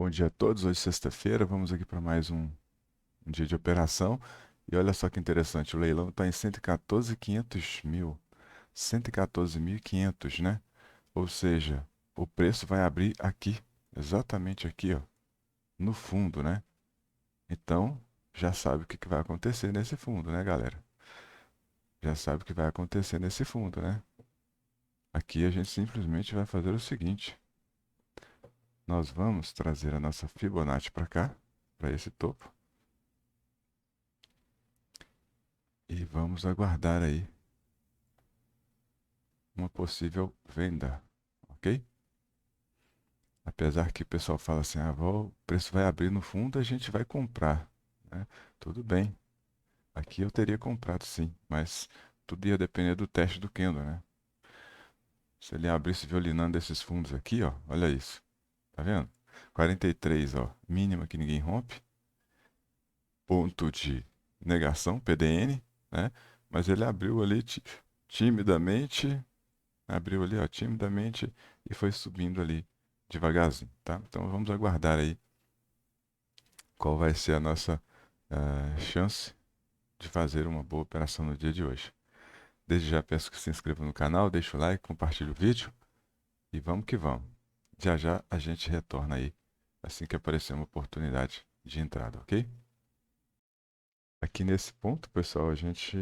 Bom dia a todos. Hoje, sexta-feira, vamos aqui para mais um dia de operação. E olha só que interessante, o leilão está em 114.500 mil. 114.500, né? Ou seja, o preço vai abrir aqui, exatamente aqui, ó, no fundo, né? Então, já sabe o que vai acontecer nesse fundo, né, galera? Já sabe o que vai acontecer nesse fundo, né? Aqui a gente simplesmente vai fazer o seguinte: nós vamos trazer a nossa Fibonacci para cá, para esse topo. E vamos aguardar aí uma possível venda, ok? Apesar que o pessoal fala assim, o preço vai abrir no fundo, a gente vai comprar, né? Tudo bem, aqui eu teria comprado sim, mas tudo ia depender do teste do candle, né? Se ele abrisse violinando esses fundos aqui, ó, olha isso, tá vendo? 43, ó, mínima que ninguém rompe, ponto de negação, PDN, né? Mas ele abriu ali timidamente. Abriu ali, ó, timidamente e foi subindo ali devagarzinho, tá? Então vamos aguardar aí qual vai ser a nossa chance de fazer uma boa operação no dia de hoje. Desde já peço que se inscreva no canal, deixe o like, compartilhe o vídeo e vamos que vamos. Já já a gente retorna aí assim que aparecer uma oportunidade de entrada, ok? Aqui nesse ponto, pessoal, a gente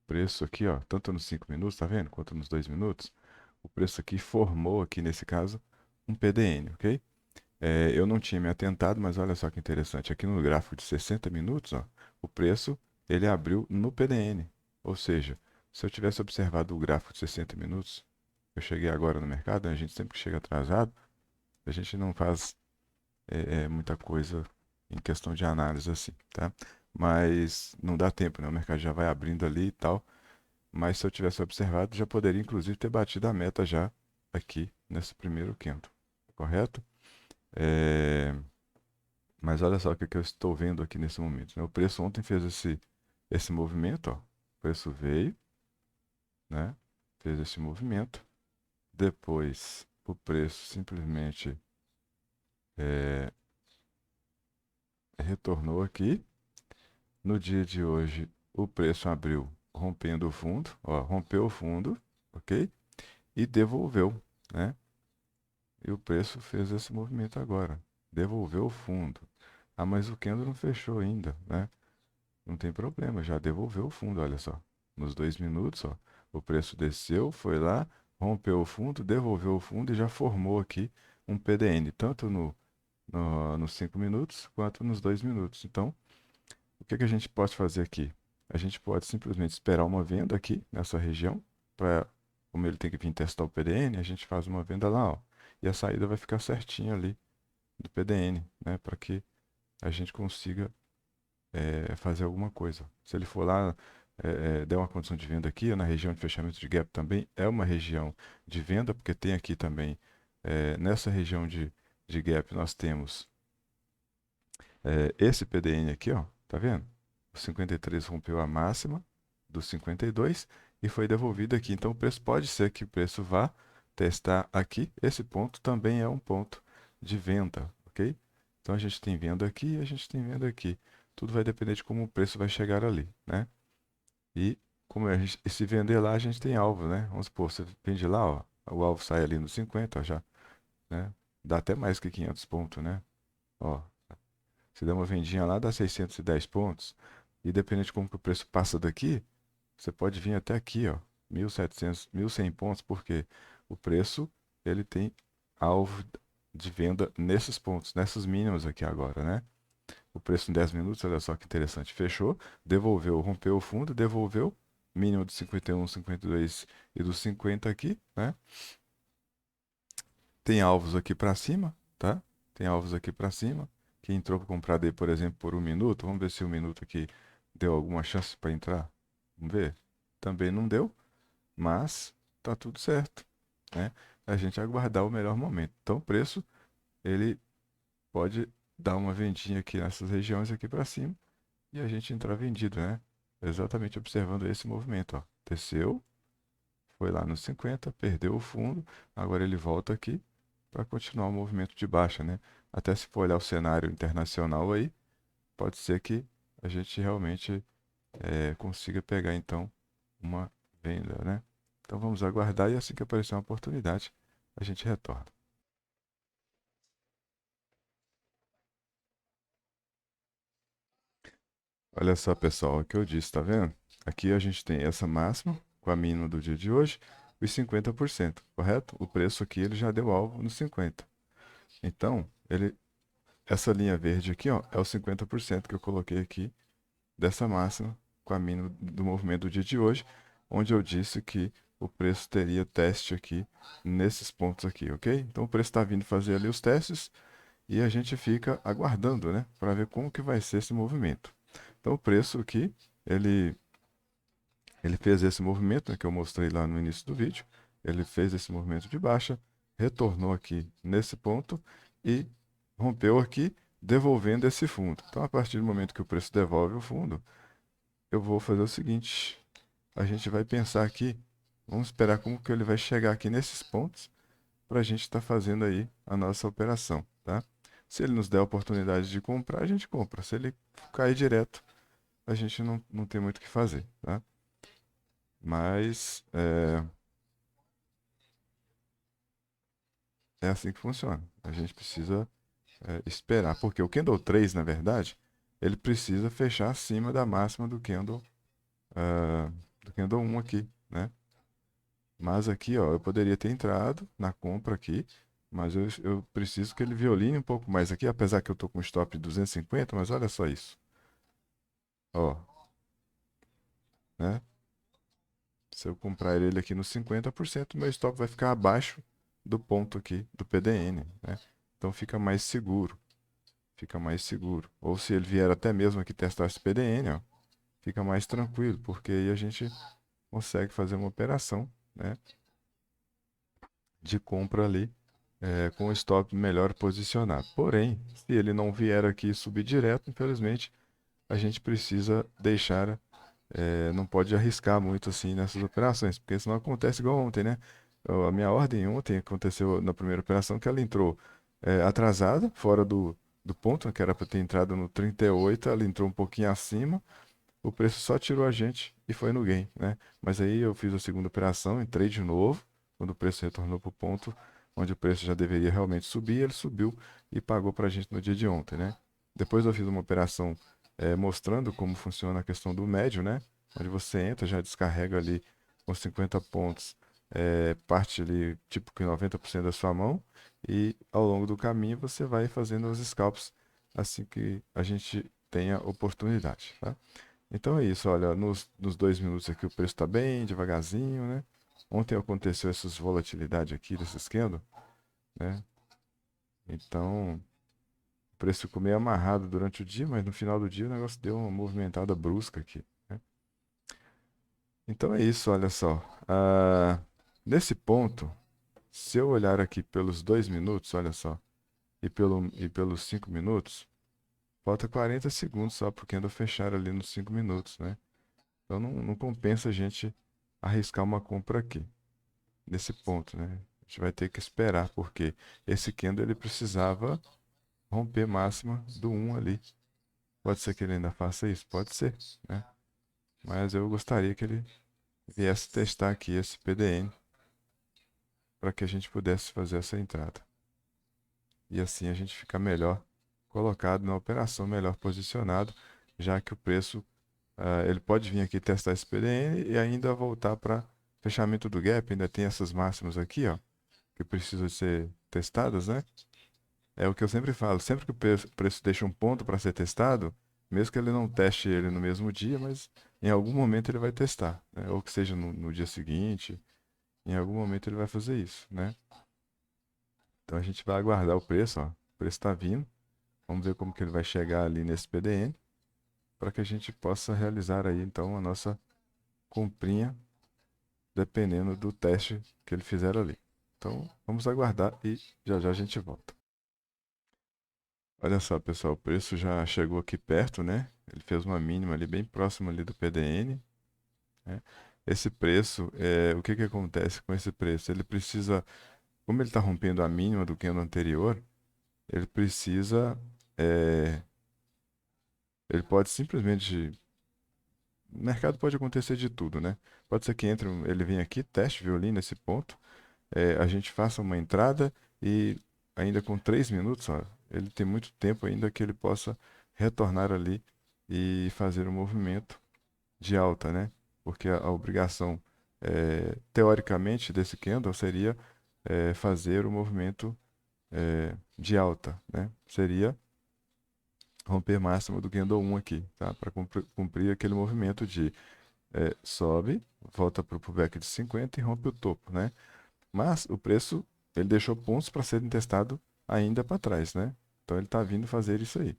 preço aqui, ó, tanto nos 5 minutos, tá vendo? Quanto nos 2 minutos, o preço aqui formou aqui nesse caso um PDN, ok? Eu não tinha me atentado, mas olha só que interessante. Aqui no gráfico de 60 minutos, ó, o preço ele abriu no PDN. Ou seja, se eu tivesse observado o gráfico de 60 minutos, eu cheguei agora no mercado, a gente sempre que chega atrasado, a gente não faz muita coisa em questão de análise assim, tá? Mas não dá tempo, né? O mercado já vai abrindo ali e tal. Mas se eu tivesse observado, já poderia inclusive ter batido a meta já aqui nesse primeiro candle, correto? É, Mas olha só o que, que eu estou vendo aqui nesse momento, né? O preço ontem fez esse movimento, ó. O preço veio, né? Fez esse movimento. Depois, o preço simplesmente é, retornou aqui. No dia de hoje, o preço abriu rompendo o fundo, ó, rompeu o fundo, ok? E devolveu, né? E o preço fez esse movimento agora. Devolveu o fundo. Ah, mas o candle não fechou ainda, né? Não tem problema, já devolveu o fundo, olha só. Nos 2 minutos, ó, o preço desceu, foi lá, rompeu o fundo, devolveu o fundo e já formou aqui um PDN, tanto nos 5 minutos quanto nos 2 minutos. Então, o que que a gente pode fazer aqui? A gente pode simplesmente esperar uma venda aqui nessa região, para, como ele tem que vir testar o PDN, a gente faz uma venda lá, ó, e a saída vai ficar certinha ali do PDN, né, para que a gente consiga fazer alguma coisa. Se ele for lá, der uma condição de venda aqui, na região de fechamento de gap também é uma região de venda, porque tem aqui também, nessa região de gap, nós temos esse PDN aqui, ó, tá vendo? O 53 rompeu a máxima do 52 e foi devolvido aqui. Então, o preço pode ser que o preço vá testar aqui. Esse ponto também é um ponto de venda, ok? Então, a gente tem venda aqui e a gente tem venda aqui. Tudo vai depender de como o preço vai chegar ali, né? E como e se vender lá, a gente tem alvo, né? Vamos supor, você vende lá, ó, o alvo sai ali no 50, ó, já, né? Dá até mais que 500 pontos, né? Ó, se der uma vendinha lá, dá 610 pontos. E dependendo de como que o preço passa daqui, você pode vir até aqui, ó, 1.700, 1.100 pontos, porque o preço ele tem alvo de venda nesses pontos, nessas mínimas aqui agora, né? O preço em 10 minutos, olha só que interessante, fechou, devolveu, rompeu o fundo, devolveu, mínimo de 51, 52 e dos 50 aqui, né? Tem alvos aqui para cima, tá? Tem alvos aqui para cima. Quem entrou para comprar daí, por exemplo, por 1 minuto, vamos ver se o minuto aqui deu alguma chance para entrar. Vamos ver. Também não deu, mas tá tudo certo, né? A gente aguardar o melhor momento. Então, o preço ele pode dar uma vendinha aqui nessas regiões aqui para cima e a gente entrar vendido, né? Exatamente observando esse movimento, ó. Desceu, foi lá nos 50, perdeu o fundo, agora ele volta aqui para continuar o movimento de baixa, né? Até se for olhar o cenário internacional aí, pode ser que a gente realmente consiga pegar então uma venda, né? Então vamos aguardar e assim que aparecer uma oportunidade, a gente retorna. Olha só, pessoal, o que eu disse, tá vendo? Aqui a gente tem essa máxima com a mínima do dia de hoje, os 50%, correto? O preço aqui ele já deu alvo no 50. Então, essa linha verde aqui, ó, é o 50% que eu coloquei aqui dessa máxima com a mínima do movimento do dia de hoje, onde eu disse que o preço teria teste aqui nesses pontos aqui, ok? Então o preço está vindo fazer ali os testes e a gente fica aguardando, né, para ver como que vai ser esse movimento. Então o preço aqui, ele, ele fez esse movimento, né, que eu mostrei lá no início do vídeo, ele fez esse movimento de baixa, retornou aqui nesse ponto e rompeu aqui, devolvendo esse fundo. Então a partir do momento que o preço devolve o fundo, eu vou fazer o seguinte, a gente vai pensar aqui, vamos esperar como que ele vai chegar aqui nesses pontos para a gente estar fazendo aí a nossa operação, tá? Se ele nos der a oportunidade de comprar, a gente compra. Se ele cair direto, a gente não tem muito o que fazer, tá? Mas é assim que funciona. A gente precisa esperar, porque o candle 3, na verdade, ele precisa fechar acima da máxima do candle 1 aqui, né? Mas aqui, ó, eu poderia ter entrado na compra aqui, mas eu preciso que ele violine um pouco mais aqui, apesar que eu tô com um stop de 250, mas olha só isso. Ó, né? Se eu comprar ele aqui nos 50%, meu stop vai ficar abaixo do ponto aqui do PDN, né? Então fica mais seguro, fica mais seguro. Ou se ele vier até mesmo aqui testar esse PDN, ó, fica mais tranquilo, porque aí a gente consegue fazer uma operação, né, de compra ali com o stop melhor posicionado. Porém, se ele não vier aqui subir direto, infelizmente, a gente precisa deixar, não pode arriscar muito assim nessas operações, porque senão acontece igual ontem, né? A minha ordem ontem aconteceu na primeira operação que ela entrou atrasada, fora do ponto, que era para ter entrado no 38, ela entrou um pouquinho acima, o preço só tirou a gente e foi no gain, né? Mas aí eu fiz a segunda operação, entrei de novo, quando o preço retornou para o ponto onde o preço já deveria realmente subir, ele subiu e pagou para a gente no dia de ontem, né? Depois eu fiz uma operação mostrando como funciona a questão do médio, né? Onde você entra, já descarrega ali com 50 pontos, parte ali tipo que 90% da sua mão e ao longo do caminho você vai fazendo os scalps assim que a gente tenha oportunidade, tá? Então é isso, olha, nos 2 minutos aqui o preço está bem devagarzinho, né? Ontem aconteceu essas volatilidade aqui desse candle, né? Então o preço ficou meio amarrado durante o dia, mas no final do dia o negócio deu uma movimentada brusca aqui, né? Então é isso, olha só. Nesse ponto, se eu olhar aqui pelos 2 minutos, olha só, e pelos 5 minutos, falta 40 segundos só para o candle fechar ali nos 5 minutos, né? Então não compensa a gente arriscar uma compra aqui, nesse ponto, né? A gente vai ter que esperar, porque esse candle ele precisava romper máxima do 1 ali. Pode ser que ele ainda faça isso? Pode ser, né? Mas eu gostaria que ele viesse testar aqui esse PDN para que a gente pudesse fazer essa entrada. E assim a gente fica melhor colocado na operação, melhor posicionado, já que o preço ele pode vir aqui testar esse PDN e ainda voltar para fechamento do gap, ainda tem essas máximas aqui, ó, que precisam ser testadas, né? É o que eu sempre falo, sempre que o preço deixa um ponto para ser testado, mesmo que ele não teste ele no mesmo dia, mas em algum momento ele vai testar, né? Ou que seja no dia seguinte, em algum momento ele vai fazer isso, né? Então a gente vai aguardar o preço, ó. O preço está vindo, vamos ver como que ele vai chegar ali nesse PDN, para que a gente possa realizar aí então a nossa comprinha, dependendo do teste que ele fizer ali. Então vamos aguardar e já já a gente volta. Olha só, pessoal, o preço já chegou aqui perto, né? Ele fez uma mínima ali bem próxima ali do PDN, né? Esse preço, o que que acontece com esse preço? Ele precisa como ele está rompendo a mínima do candle anterior, ele precisa, é, ele pode simplesmente, no mercado pode acontecer de tudo, né? Pode ser que entre, ele venha aqui, teste violino nesse ponto, a gente faça uma entrada e ainda com 3 minutos, ó, ele tem muito tempo ainda que ele possa retornar ali e fazer um movimento de alta, né? Porque a obrigação, teoricamente, desse candle seria fazer o movimento de alta, né? Seria romper máximo do candle 1 aqui, tá? Para cumprir aquele movimento de sobe, volta para o pullback de 50 e rompe o topo, né? Mas o preço, ele deixou pontos para serem testados ainda para trás, né? Então ele está vindo fazer isso aí. Ele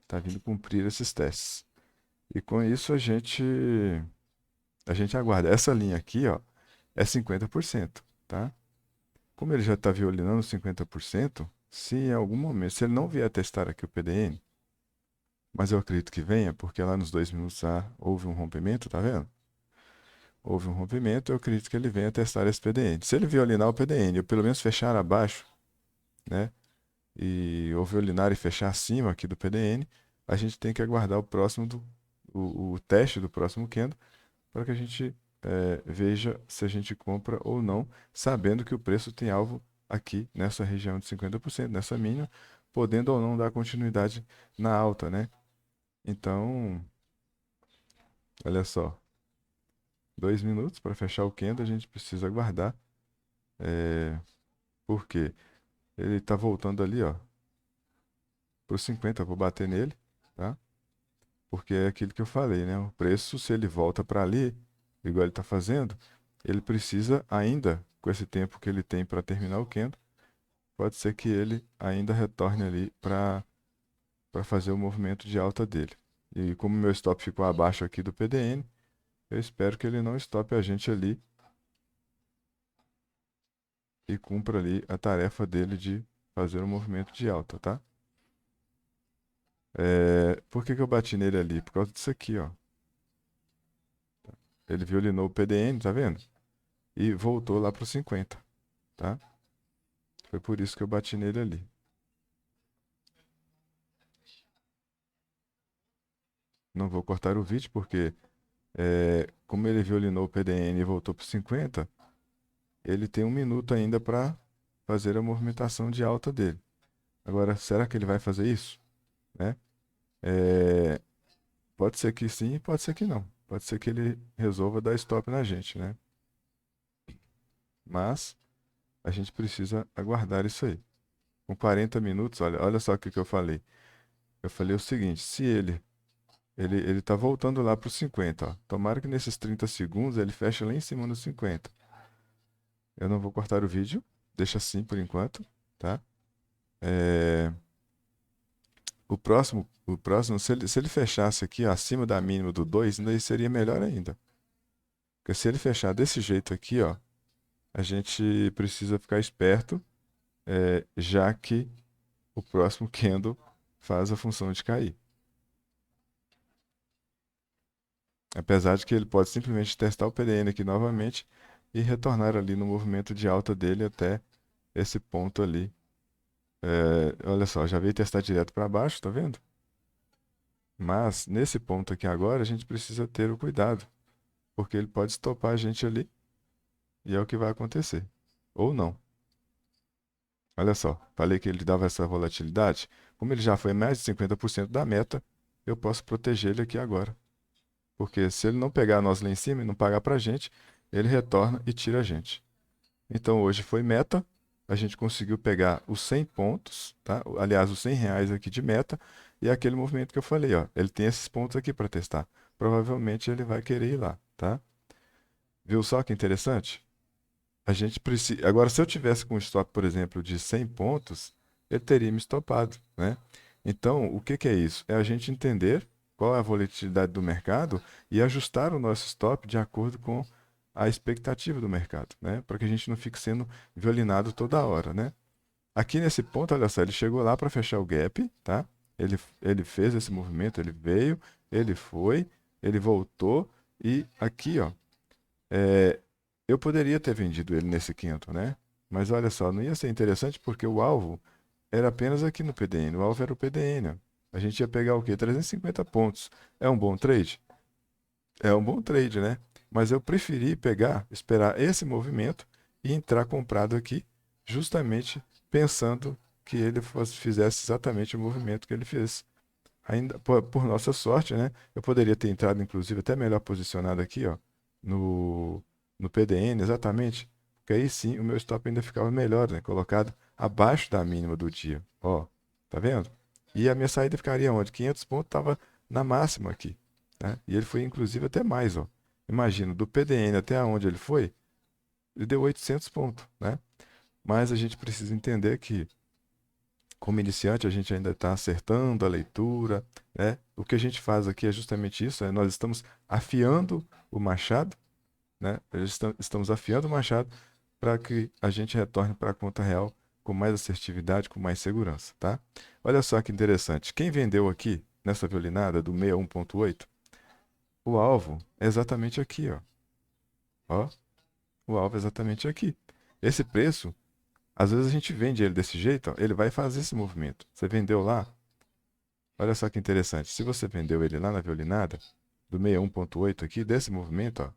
está vindo cumprir esses testes. E com isso a gente aguarda. Essa linha aqui, ó, é 50%, tá? Como ele já está violinando 50%, se em algum momento, se ele não vier testar aqui o PDN, mas eu acredito que venha, porque lá nos 2 minutos houve um rompimento, tá vendo? Houve um rompimento, eu acredito que ele venha testar esse PDN. Se ele violinar o PDN, ou pelo menos fechar abaixo, né? Ou violinar e fechar acima aqui do PDN, a gente tem que aguardar o próximo o teste do próximo candle para que a gente veja se a gente compra ou não, sabendo que o preço tem alvo aqui nessa região de 50%, nessa mínima, podendo ou não dar continuidade na alta, né? Então, olha só, 2 minutos para fechar o candle, a gente precisa aguardar, porque ele está voltando ali, ó, para os 50, eu vou bater nele, tá? Porque é aquilo que eu falei, né? O preço, se ele volta para ali, igual ele está fazendo, ele precisa ainda, com esse tempo que ele tem para terminar o candle, pode ser que ele ainda retorne ali para fazer o movimento de alta dele. E como meu stop ficou abaixo aqui do PDN, eu espero que ele não stoppe a gente ali e cumpra ali a tarefa dele de fazer um movimento de alta, tá? Por que que eu bati nele ali? Por causa disso aqui, ó. Ele violinou o PDN, tá vendo? E voltou lá para os 50, tá? Foi por isso que eu bati nele ali. Não vou cortar o vídeo porque, como ele violinou o PDN e voltou para os 50, ele tem 1 minuto ainda para fazer a movimentação de alta dele. Agora, será que ele vai fazer isso? Né? É, pode ser que sim, pode ser que não. Pode ser que ele resolva dar stop na gente, né? Mas a gente precisa aguardar isso aí. Com 40 minutos, olha só o que eu falei. Eu falei o seguinte, se ele tá voltando lá para os 50, ó. Tomara que nesses 30 segundos ele feche lá em cima nos 50. Eu não vou cortar o vídeo, deixa assim por enquanto, tá? É, o próximo, se ele fechasse aqui ó, acima da mínima do 2, ainda seria melhor ainda. Porque se ele fechar desse jeito aqui, ó, a gente precisa ficar esperto, já que o próximo candle faz a função de cair. Apesar de que ele pode simplesmente testar o PDN aqui novamente e retornar ali no movimento de alta dele até esse ponto ali. Olha só, já veio testar direto para baixo, tá vendo? Mas nesse ponto aqui agora a gente precisa ter o cuidado, porque ele pode estopar a gente ali e é o que vai acontecer. Ou não. Olha só, falei que ele dava essa volatilidade. Como ele já foi mais de 50% da meta, eu posso proteger ele aqui agora. Porque se ele não pegar nós lá em cima e não pagar para a gente, ele retorna e tira a gente. Então hoje foi meta, a gente conseguiu pegar os 100 pontos, tá? Aliás, os R$ 100 aqui de meta, e é aquele movimento que eu falei, ó, ele tem esses pontos aqui para testar. Provavelmente ele vai querer ir lá, tá? Viu só que interessante? A gente precisa. Agora, se eu tivesse com um stop, por exemplo, de 100 pontos, ele teria me stopado, né? Então, o que que é isso? É a gente entender qual é a volatilidade do mercado e ajustar o nosso stop de acordo com a expectativa do mercado, né? Para que a gente não fique sendo violinado toda hora, né? Aqui nesse ponto, olha só, ele chegou lá para fechar o gap, tá? Ele fez esse movimento, ele veio, ele foi, ele voltou e aqui, ó, é, eu poderia ter vendido ele nesse quinto, né? Mas olha só, não ia ser interessante porque o alvo era apenas aqui no PDN. O alvo era o PDN, ó. A gente ia pegar o quê? 350 pontos. É um bom trade? É um bom trade, né? Mas eu preferi pegar, esperar esse movimento e entrar comprado aqui, justamente pensando que ele fizesse exatamente o movimento que ele fez. Ainda por nossa sorte, né? Eu poderia ter entrado, inclusive, até melhor posicionado aqui, ó, no, no PDN, exatamente. Porque aí sim o meu stop ainda ficava melhor, né? Colocado abaixo da mínima do dia. Ó, tá vendo? E a minha saída ficaria onde? 500 pontos estava na máxima aqui, né? E ele foi, inclusive, até mais, ó. Imagina, do PDN até onde ele foi, ele deu 800 pontos, né? Mas a gente precisa entender que como iniciante, a gente ainda está acertando a leitura, né? O que a gente faz aqui é justamente isso, né? Nós estamos afiando o machado, né? Estamos afiando o machado para que a gente retorne para a conta real com mais assertividade, com mais segurança, tá? Olha só que interessante. Quem vendeu aqui nessa violinada do 61.8, o alvo é exatamente aqui, ó. Ó, o alvo é exatamente aqui. Esse preço, às vezes a gente vende ele desse jeito, ó, ele vai fazer esse movimento. Você vendeu lá, olha só que interessante. Se você vendeu ele lá na violinada, do 61.8 aqui, desse movimento, ó,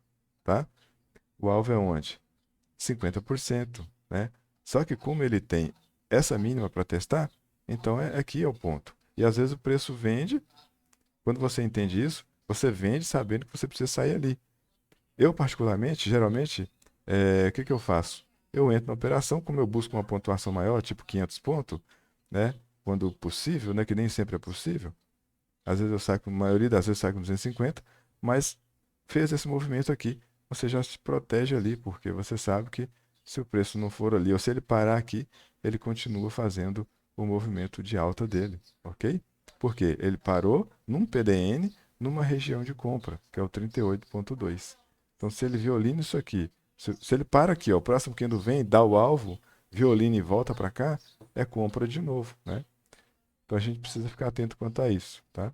tá? O alvo é onde? 50%, né? Só que como ele tem essa mínima para testar, então aqui é o ponto. E às vezes o preço vende, quando você entende isso, você vende sabendo que você precisa sair ali. Eu, particularmente, geralmente, o que que eu faço? Eu entro na operação, como eu busco uma pontuação maior, tipo 500 pontos, né? Quando possível, né? Que nem sempre é possível. Às vezes eu saio com, a maioria das vezes eu saio com 250, mas fez esse movimento aqui, você já se protege ali, porque você sabe que se o preço não for ali, ou se ele parar aqui, ele continua fazendo o movimento de alta dele, ok? Porque ele parou num PDN, numa região de compra, que é o 38.2. Então, se ele violina isso aqui, se ele para aqui, ó, o próximo candle vem, dá o alvo, violina e volta para cá, é compra de novo, né? Então a gente precisa ficar atento quanto a isso, tá?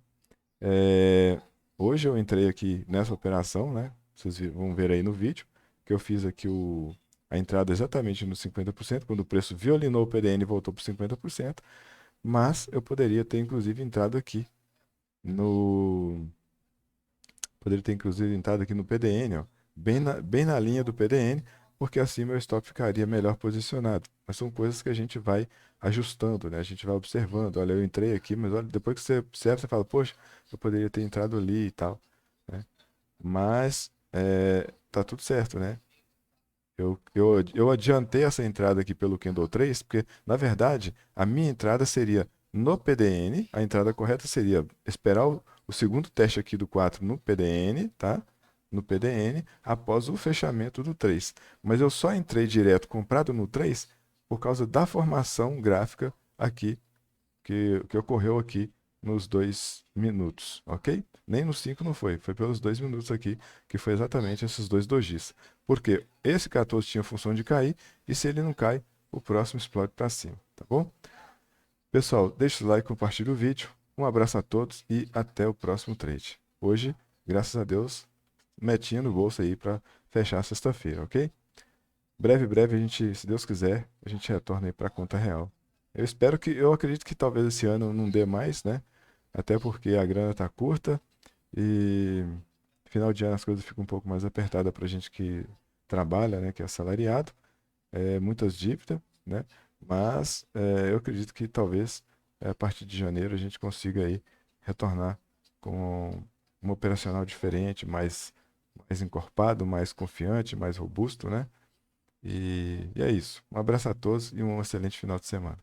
É, hoje eu entrei aqui nessa operação, né? Vocês vão ver aí no vídeo, que eu fiz aqui a entrada exatamente no 50%, quando o preço violinou o PDN e voltou para 50%, mas eu poderia ter inclusive entrado aqui no poderia ter inclusive entrado aqui no PDN, ó, bem na linha do PDN, porque assim meu stop ficaria melhor posicionado. Mas são coisas que a gente vai ajustando, né? A gente vai observando. Olha, eu entrei aqui, mas olha, depois que você observa, você fala, poxa, eu poderia ter entrado ali e tal, né? Mas tá tudo certo, né? Eu adiantei essa entrada aqui pelo Candle 3, porque, na verdade, a minha entrada seria no PDN, a entrada correta seria esperar o segundo teste aqui do 4 no PDN, tá? No PDN, após o fechamento do 3. Mas eu só entrei direto comprado no 3 por causa da formação gráfica aqui que ocorreu aqui nos 2 minutos, ok? Nem nos 5 não foi, foi pelos 2 minutos aqui, que foi exatamente esses dois dojis. Porque esse 14 tinha função de cair, e se ele não cai, o próximo explode para cima, tá bom? Pessoal, deixa o like, compartilha o vídeo. Um abraço a todos e até o próximo trade. Hoje, graças a Deus, metinha no bolso aí para fechar a sexta-feira, ok? Breve, a gente, se Deus quiser, a gente retorna aí para a conta real. Eu acredito que talvez esse ano não dê mais, né? Até porque a grana tá curta e final de ano as coisas ficam um pouco mais apertadas para a gente que trabalha, né? Que é assalariado, muitas dívidas, né? Mas eu acredito que talvez a partir de janeiro a gente consiga aí retornar com um operacional diferente, mais encorpado, mais confiante, mais robusto, né? E é isso. Um abraço a todos e um excelente final de semana.